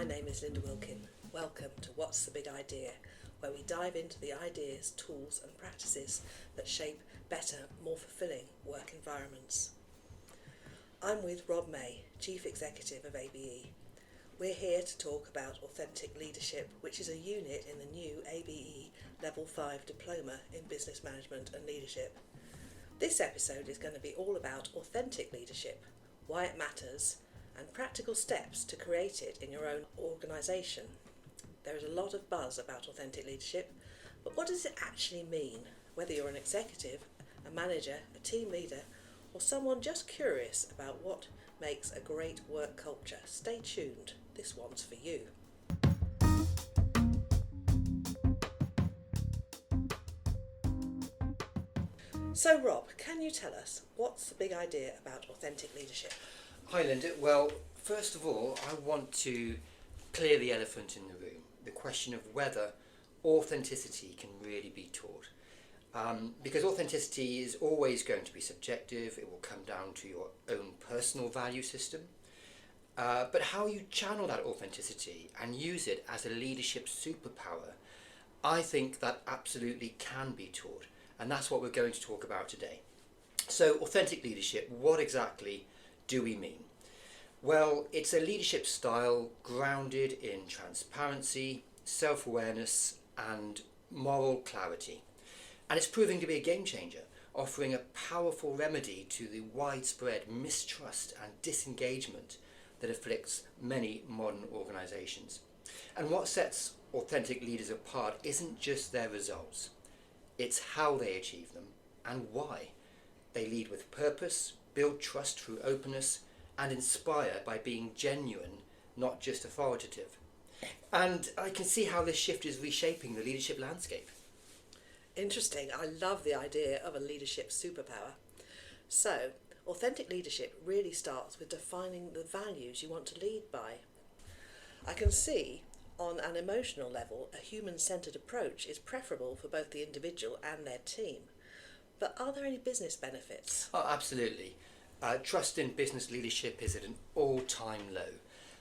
My name is Linda Wilkin. Welcome to What's the Big Idea, where we dive into the ideas, tools and practices that shape better, more fulfilling work environments. I'm with Rob May, Chief Executive of ABE. We're here to talk about Authentic Leadership, which is a unit in the new ABE Level 5 Diploma in Business Management and Leadership. This episode is going to be all about authentic leadership, why it matters, and practical steps to create it in your own organisation. There is a lot of buzz about authentic leadership, but what does it actually mean? Whether you're an executive, a manager, a team leader, or someone just curious about what makes a great work culture, stay tuned. This one's for you. So Rob, can you tell us what's the big idea about authentic leadership? Hi Linda. Well, first of all, I want to clear the elephant in the room, the question of whether authenticity can really be taught. Because authenticity is always going to be subjective, it will come down to your own personal value system. But how you channel that authenticity and use it as a leadership superpower, I think that absolutely can be taught. And that's what we're going to talk about today. So, authentic leadership, what exactly do we mean? Well, it's a leadership style grounded in transparency, self-awareness and moral clarity. And it's proving to be a game changer, offering a powerful remedy to the widespread mistrust and disengagement that afflicts many modern organisations. And what sets authentic leaders apart isn't just their results, it's how they achieve them and why. They lead with purpose, build trust through openness, and inspire by being genuine, not just authoritative. And I can see how this shift is reshaping the leadership landscape. Interesting. I love the idea of a leadership superpower. So, authentic leadership really starts with defining the values you want to lead by. I can see on an emotional level, a human-centred approach is preferable for both the individual and their team. But are there any business benefits? Oh, absolutely. Trust in business leadership is at an all-time low.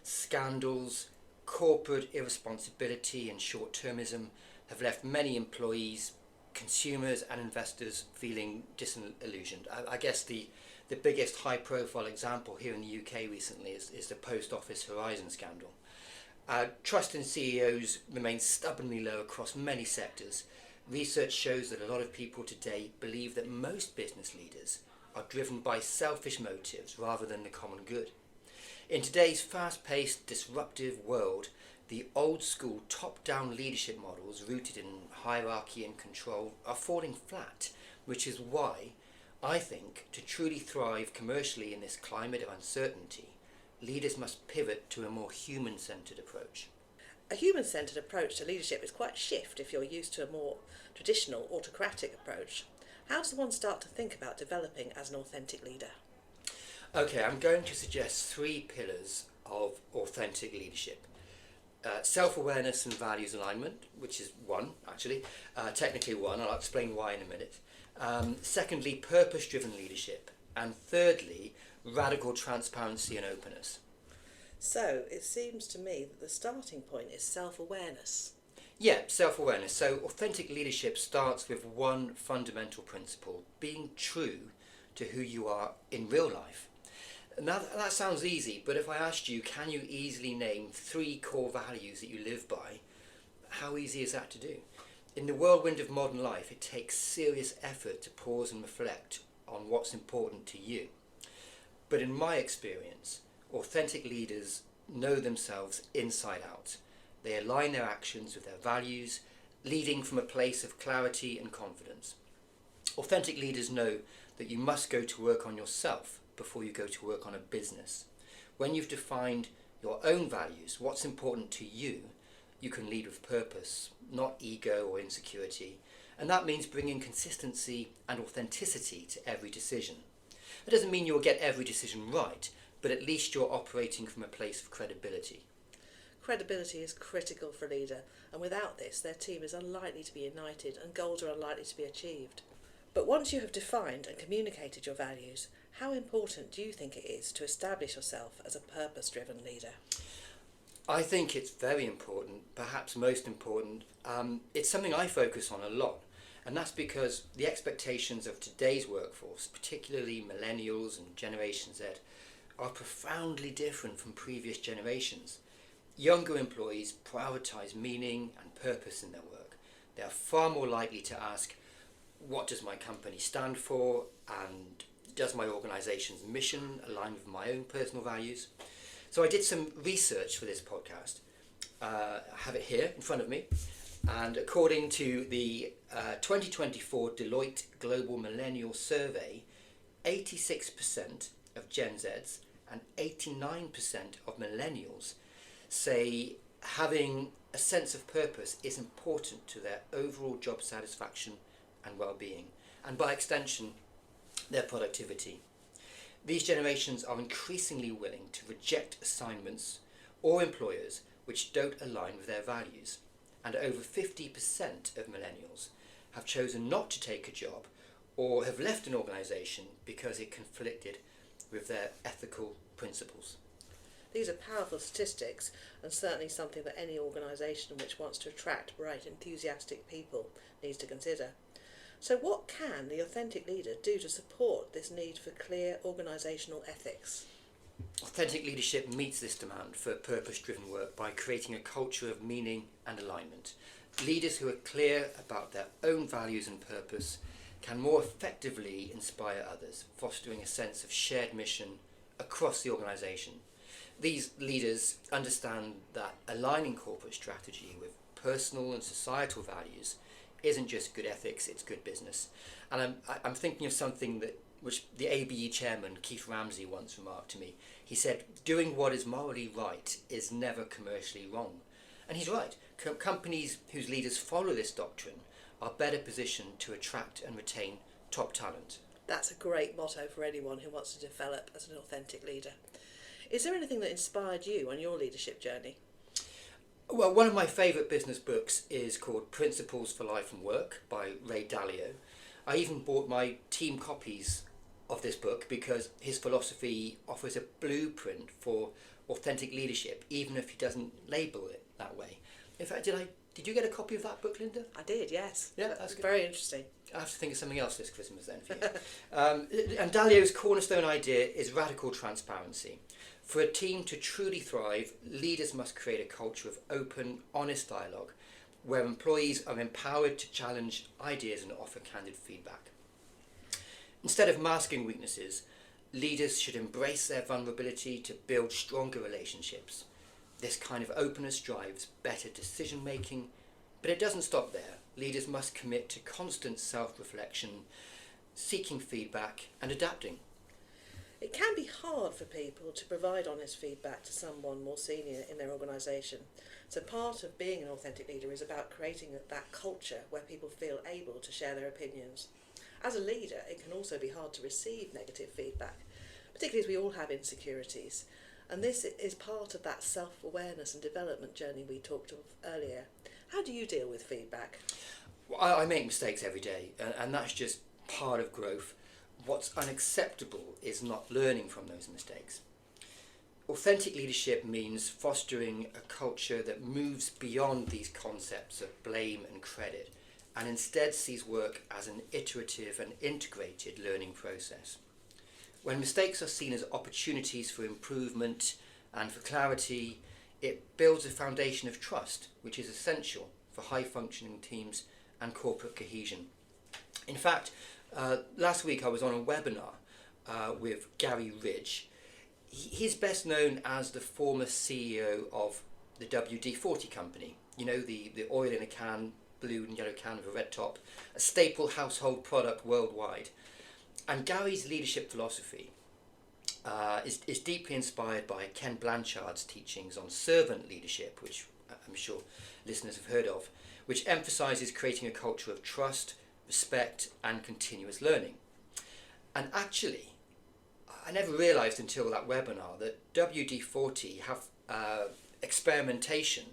Scandals, corporate irresponsibility and short-termism have left many employees, consumers and investors feeling disillusioned. I guess the biggest high-profile example here in the UK recently is the Post Office Horizon scandal. Trust in CEOs remains stubbornly low across many sectors. Research shows that a lot of people today believe that most business leaders are driven by selfish motives rather than the common good. In today's fast-paced, disruptive world, the old-school top-down leadership models rooted in hierarchy and control are falling flat, which is why I think to truly thrive commercially in this climate of uncertainty, leaders must pivot to a more human-centred approach. A human-centred approach to leadership is quite a shift if you're used to a more traditional autocratic approach. How does one start to think about developing as an authentic leader? Okay, I'm going to suggest 3 pillars of authentic leadership. Self-awareness and values alignment, which is one, actually, technically one, I'll explain why in a minute. Secondly, purpose-driven leadership. And thirdly, radical transparency and openness. So, it seems to me that the starting point is self-awareness. Yeah, self-awareness. So authentic leadership starts with one fundamental principle, being true to who you are in real life. Now that sounds easy, but if I asked you, can you easily name 3 core values that you live by? How easy is that to do? In the whirlwind of modern life, it takes serious effort to pause and reflect on what's important to you. But in my experience, authentic leaders know themselves inside out. They align their actions with their values, leading from a place of clarity and confidence. Authentic leaders know that you must go to work on yourself before you go to work on a business. When you've defined your own values, what's important to you, you can lead with purpose, not ego or insecurity. And that means bringing consistency and authenticity to every decision. It doesn't mean you'll get every decision right, but at least you're operating from a place of credibility. Credibility is critical for a leader, and without this, their team is unlikely to be united and goals are unlikely to be achieved. But once you have defined and communicated your values, how important do you think it is to establish yourself as a purpose-driven leader? I think it's very important, perhaps most important. It's something I focus on a lot, and that's because the expectations of today's workforce, particularly millennials and Generation Z, are profoundly different from previous generations. Younger employees prioritise meaning and purpose in their work. They are far more likely to ask, what does my company stand for, and does my organisation's mission align with my own personal values? So I did some research for this podcast. I have it here in front of me, and according to the 2024 Deloitte Global Millennial Survey, 86% of Gen Zs and 89% of millennials say having a sense of purpose is important to their overall job satisfaction and well-being, and by extension, their productivity. These generations are increasingly willing to reject assignments or employers which don't align with their values, and over 50% of millennials have chosen not to take a job or have left an organisation because it conflicted with their ethical principles. These are powerful statistics, and certainly something that any organisation which wants to attract bright, enthusiastic people needs to consider. So what can the authentic leader do to support this need for clear organisational ethics? Authentic leadership meets this demand for purpose-driven work by creating a culture of meaning and alignment. Leaders who are clear about their own values and purpose can more effectively inspire others, fostering a sense of shared mission across the organisation. These leaders understand that aligning corporate strategy with personal and societal values isn't just good ethics, it's good business. And I'm thinking of something which the ABE chairman, Keith Ramsey, once remarked to me. He said, doing what is morally right is never commercially wrong. And he's right. Companies whose leaders follow this doctrine are better positioned to attract and retain top talent. That's a great motto for anyone who wants to develop as an authentic leader. Is there anything that inspired you on your leadership journey? Well, one of my favourite business books is called Principles for Life and Work by Ray Dalio. I even bought my team copies of this book because his philosophy offers a blueprint for authentic leadership, even if he doesn't label it that way. In fact, did you get a copy of that book, Linda? I did, yes. Yeah, that's good. Very interesting. I have to think of something else this Christmas then for you. And Dalio's cornerstone idea is radical transparency. For a team to truly thrive, leaders must create a culture of open, honest dialogue where employees are empowered to challenge ideas and offer candid feedback. Instead of masking weaknesses, leaders should embrace their vulnerability to build stronger relationships. This kind of openness drives better decision making, but it doesn't stop there. Leaders must commit to constant self-reflection, seeking feedback and adapting. It can be hard for people to provide honest feedback to someone more senior in their organisation. So part of being an authentic leader is about creating that culture where people feel able to share their opinions. As a leader, it can also be hard to receive negative feedback, particularly as we all have insecurities. And this is part of that self-awareness and development journey we talked of earlier. How do you deal with feedback? Well, I make mistakes every day, and that's just part of growth. What's unacceptable is not learning from those mistakes. Authentic leadership means fostering a culture that moves beyond these concepts of blame and credit, and instead sees work as an iterative and integrated learning process. When mistakes are seen as opportunities for improvement and for clarity, it builds a foundation of trust, which is essential for high-functioning teams and corporate cohesion. In fact, last week I was on a webinar with Gary Ridge. He's best known as the former CEO of the WD-40 company. You know, the oil in a can, blue and yellow can with a red top, a staple household product worldwide. And Gary's leadership philosophy is deeply inspired by Ken Blanchard's teachings on servant leadership, which I'm sure listeners have heard of, which emphasises creating a culture of trust, respect and continuous learning. And actually, I never realised until that webinar that WD-40 have experimentation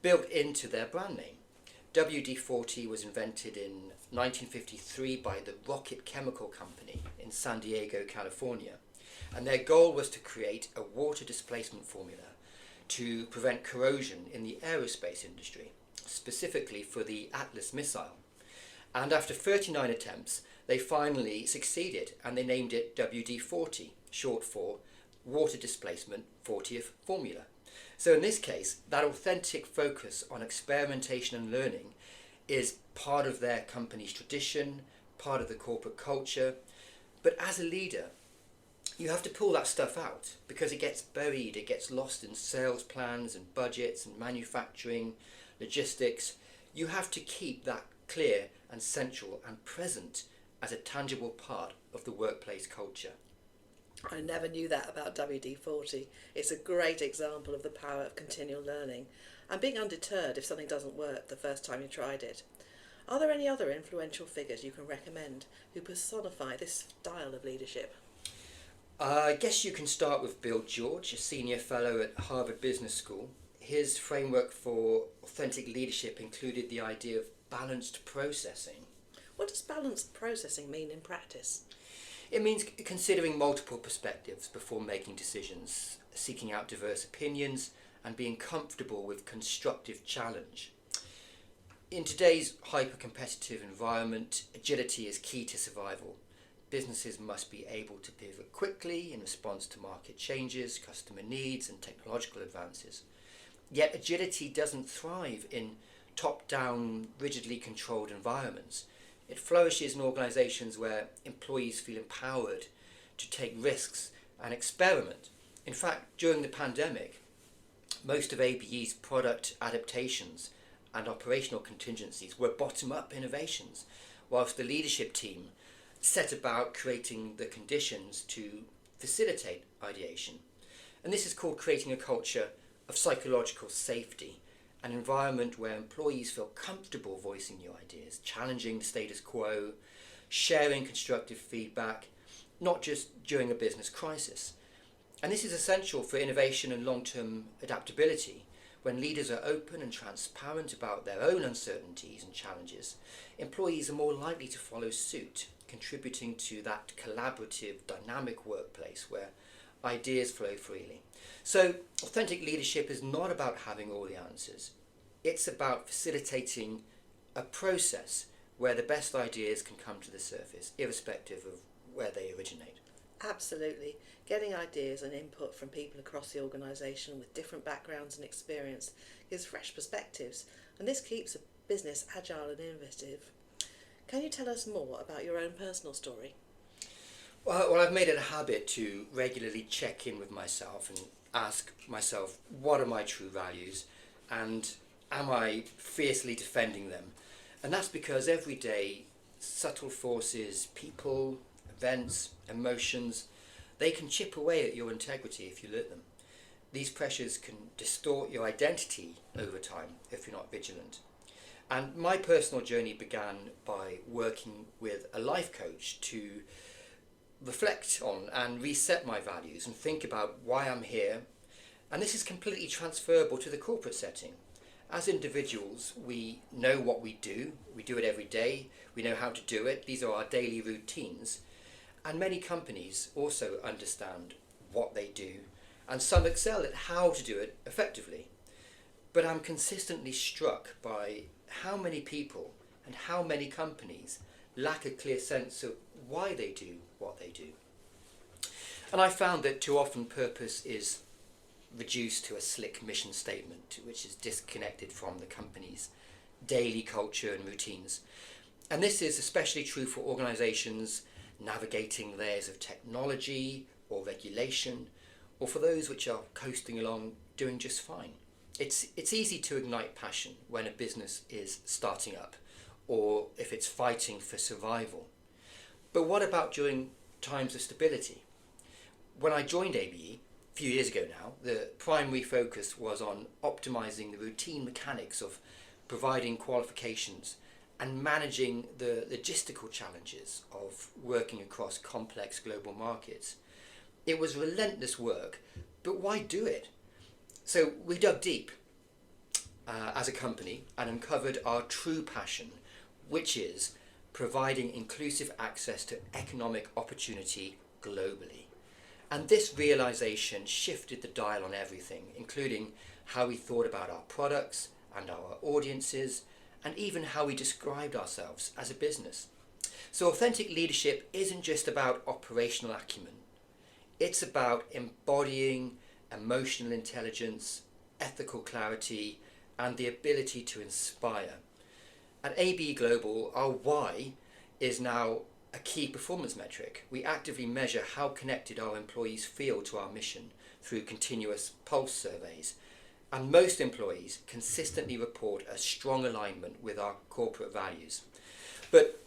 built into their brand name. WD-40 was invented in 1953 by the Rocket Chemical Company in San Diego, California, and their goal was to create a water displacement formula to prevent corrosion in the aerospace industry, specifically for the Atlas missile. And after 39 attempts, they finally succeeded, and they named it WD-40, short for Water Displacement 40th Formula. So in this case, that authentic focus on experimentation and learning is part of their company's tradition, part of the corporate culture. But as a leader, you have to pull that stuff out because it gets buried, it gets lost in sales plans and budgets and manufacturing, logistics. You have to keep that clear and central and present as a tangible part of the workplace culture. I never knew that about WD-40. It's a great example of the power of continual learning and being undeterred if something doesn't work the first time you tried it. Are there any other influential figures you can recommend who personify this style of leadership? I guess you can start with Bill George, a senior fellow at Harvard Business School. His framework for authentic leadership included the idea of balanced processing. What does balanced processing mean in practice? It means considering multiple perspectives before making decisions, seeking out diverse opinions, and being comfortable with constructive challenge. In today's hyper-competitive environment, agility is key to survival. Businesses must be able to pivot quickly in response to market changes, customer needs, and technological advances. Yet agility doesn't thrive in top-down, rigidly controlled environments. It flourishes in organisations where employees feel empowered to take risks and experiment. In fact, during the pandemic, most of ABE's product adaptations and operational contingencies were bottom-up innovations, whilst the leadership team set about creating the conditions to facilitate ideation. And this is called creating a culture of psychological safety, an environment where employees feel comfortable voicing new ideas, challenging the status quo, sharing constructive feedback, not just during a business crisis. And this is essential for innovation and long-term adaptability. When leaders are open and transparent about their own uncertainties and challenges, employees are more likely to follow suit, contributing to that collaborative, dynamic workplace where ideas flow freely. So, authentic leadership is not about having all the answers. It's about facilitating a process where the best ideas can come to the surface, irrespective of where they originate. Absolutely. Getting ideas and input from people across the organisation with different backgrounds and experience gives fresh perspectives, and this keeps a business agile and innovative. Can you tell us more about your own personal story? Well, I've made it a habit to regularly check in with myself and ask myself, what are my true values, and am I fiercely defending them? And that's because every day, subtle forces, people, events, emotions, they can chip away at your integrity if you let them. These pressures can distort your identity over time if you're not vigilant. And my personal journey began by working with a life coach to reflect on and reset my values and think about why I'm here. And this is completely transferable to the corporate setting. As individuals, we know what we do it every day, we know how to do it, these are our daily routines. And many companies also understand what they do, and some excel at how to do it effectively. But I'm consistently struck by how many people and how many companies lack a clear sense of why they do what they do. And I found that too often purpose is reduced to a slick mission statement, which is disconnected from the company's daily culture and routines. And this is especially true for organisations navigating layers of technology or regulation, or for those which are coasting along doing just fine. It's easy to ignite passion when a business is starting up, or if it's fighting for survival. But what about during times of stability? When I joined ABE, a few years ago now, the primary focus was on optimizing the routine mechanics of providing qualifications and managing the logistical challenges of working across complex global markets. It was relentless work, but why do it? So we dug deep as a company and uncovered our true passion, which is providing inclusive access to economic opportunity globally. And this realisation shifted the dial on everything, including how we thought about our products and our audiences, and even how we described ourselves as a business. So authentic leadership isn't just about operational acumen. It's about embodying emotional intelligence, ethical clarity, and the ability to inspire. At AB Global, our why is now a key performance metric. We actively measure how connected our employees feel to our mission through continuous pulse surveys. And most employees consistently report a strong alignment with our corporate values. But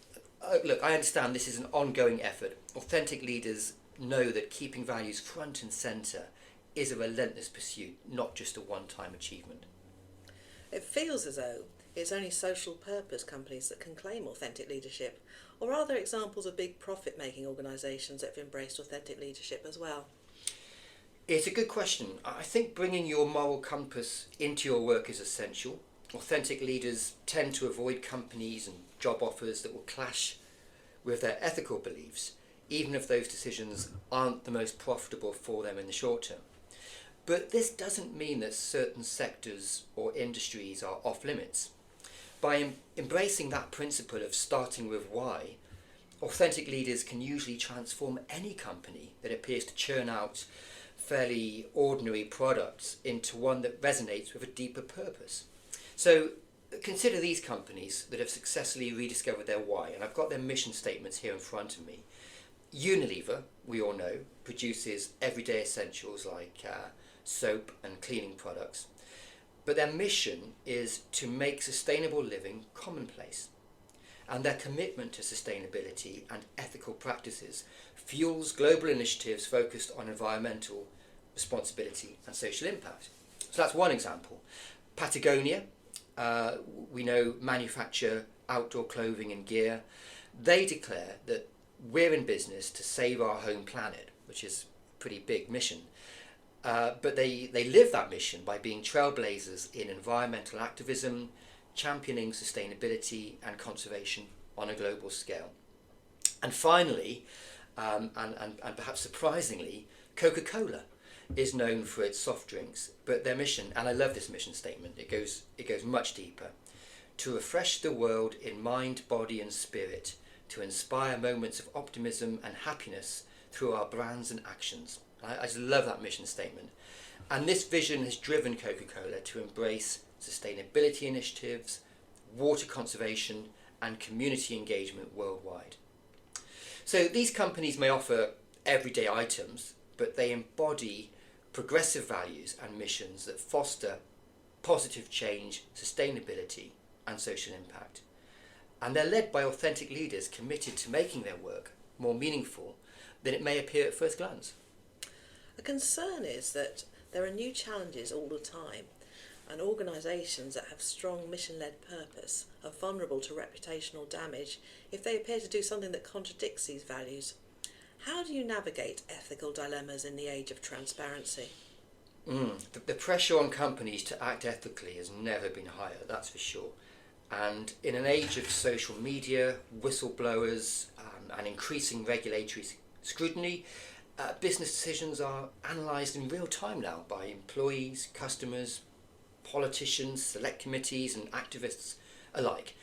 look, I understand this is an ongoing effort. Authentic leaders know that keeping values front and centre is a relentless pursuit, not just a one-time achievement. It feels as though it's only social purpose companies that can claim authentic leadership, or are there examples of big profit-making organisations that have embraced authentic leadership as well? It's a good question. I think bringing your moral compass into your work is essential. Authentic leaders tend to avoid companies and job offers that will clash with their ethical beliefs, even if those decisions aren't the most profitable for them in the short term. But this doesn't mean that certain sectors or industries are off limits. By embracing that principle of starting with why, authentic leaders can usually transform any company that appears to churn out fairly ordinary products into one that resonates with a deeper purpose. So consider these companies that have successfully rediscovered their why, and I've got their mission statements here in front of me. Unilever, we all know, produces everyday essentials like soap and cleaning products. But their mission is to make sustainable living commonplace. And their commitment to sustainability and ethical practices fuels global initiatives focused on environmental responsibility and social impact. So that's one example. Patagonia, we know, manufacture outdoor clothing and gear. They declare that we're in business to save our home planet, which is a pretty big mission. But they live that mission by being trailblazers in environmental activism, championing sustainability and conservation on a global scale. And finally, and perhaps surprisingly, Coca-Cola is known for its soft drinks, but their mission, and I love this mission statement, it goes much deeper: to refresh the world in mind, body and spirit, to inspire moments of optimism and happiness through our brands and actions. I just love that mission statement. And this vision has driven Coca-Cola to embrace sustainability initiatives, water conservation and community engagement worldwide. So these companies may offer everyday items, but they embody progressive values and missions that foster positive change, sustainability and social impact. And they're led by authentic leaders committed to making their work more meaningful than it may appear at first glance. A concern is that there are new challenges all the time, and organisations that have strong mission-led purpose are vulnerable to reputational damage if they appear to do something that contradicts these values. How do you navigate ethical dilemmas in the age of transparency? The pressure on companies to act ethically has never been higher, that's for sure. And in an age of social media, whistleblowers, and increasing regulatory scrutiny, business decisions are analysed in real time now by employees, customers, politicians, select committees and activists alike.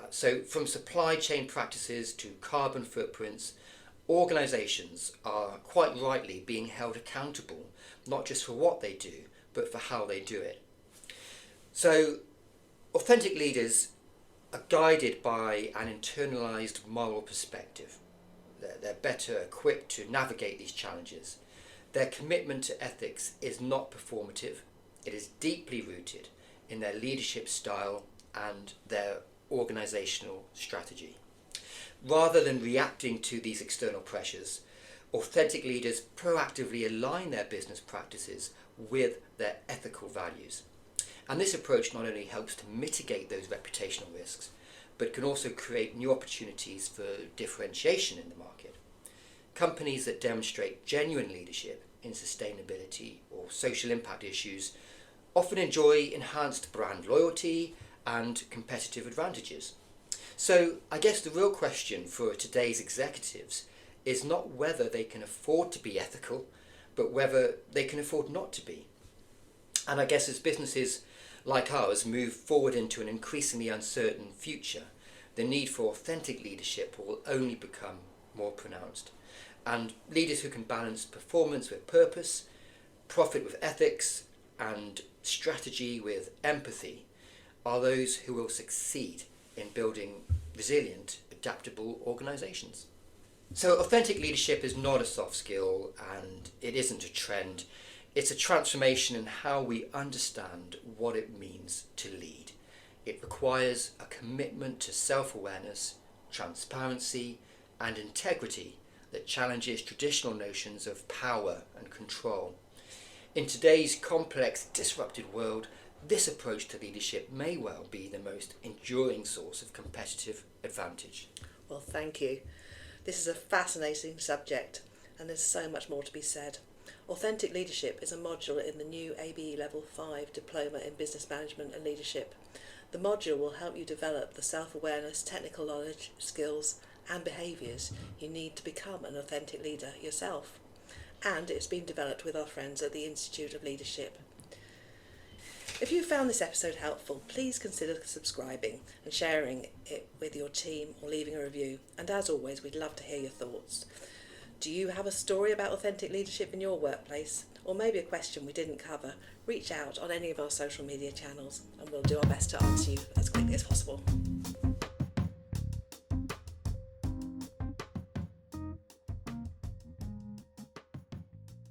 So from supply chain practices to carbon footprints, organisations are quite rightly being held accountable, not just for what they do, but for how they do it. So authentic leaders are guided by an internalised moral perspective. They're better equipped to navigate these challenges. Their commitment to ethics is not performative. It is deeply rooted in their leadership style and their organisational strategy. Rather than reacting to these external pressures, authentic leaders proactively align their business practices with their ethical values. And this approach not only helps to mitigate those reputational risks, but can also create new opportunities for differentiation in the market. Companies that demonstrate genuine leadership in sustainability or social impact issues often enjoy enhanced brand loyalty and competitive advantages. So I guess the real question for today's executives is not whether they can afford to be ethical, but whether they can afford not to be. And I guess as businesses like ours move forward into an increasingly uncertain future, the need for authentic leadership will only become more pronounced. And leaders who can balance performance with purpose, profit with ethics, and strategy with empathy are those who will succeed in building resilient, adaptable organisations. So authentic leadership is not a soft skill and it isn't a trend. It's a transformation in how we understand what it means to lead. It requires a commitment to self-awareness, transparency, and integrity that challenges traditional notions of power and control. In today's complex, disrupted world, this approach to leadership may well be the most enduring source of competitive advantage. Well, thank you. This is a fascinating subject, and there's so much more to be said. Authentic Leadership is a module in the new ABE Level 5 Diploma in Business Management and Leadership. The module will help you develop the self-awareness, technical knowledge, skills and behaviours you need to become an authentic leader yourself. And it's been developed with our friends at the Institute of Leadership. If you found this episode helpful, please consider subscribing and sharing it with your team or leaving a review. And as always, we'd love to hear your thoughts. Do you have a story about authentic leadership in your workplace? Or maybe a question we didn't cover? Reach out on any of our social media channels and we'll do our best to answer you as quickly as possible.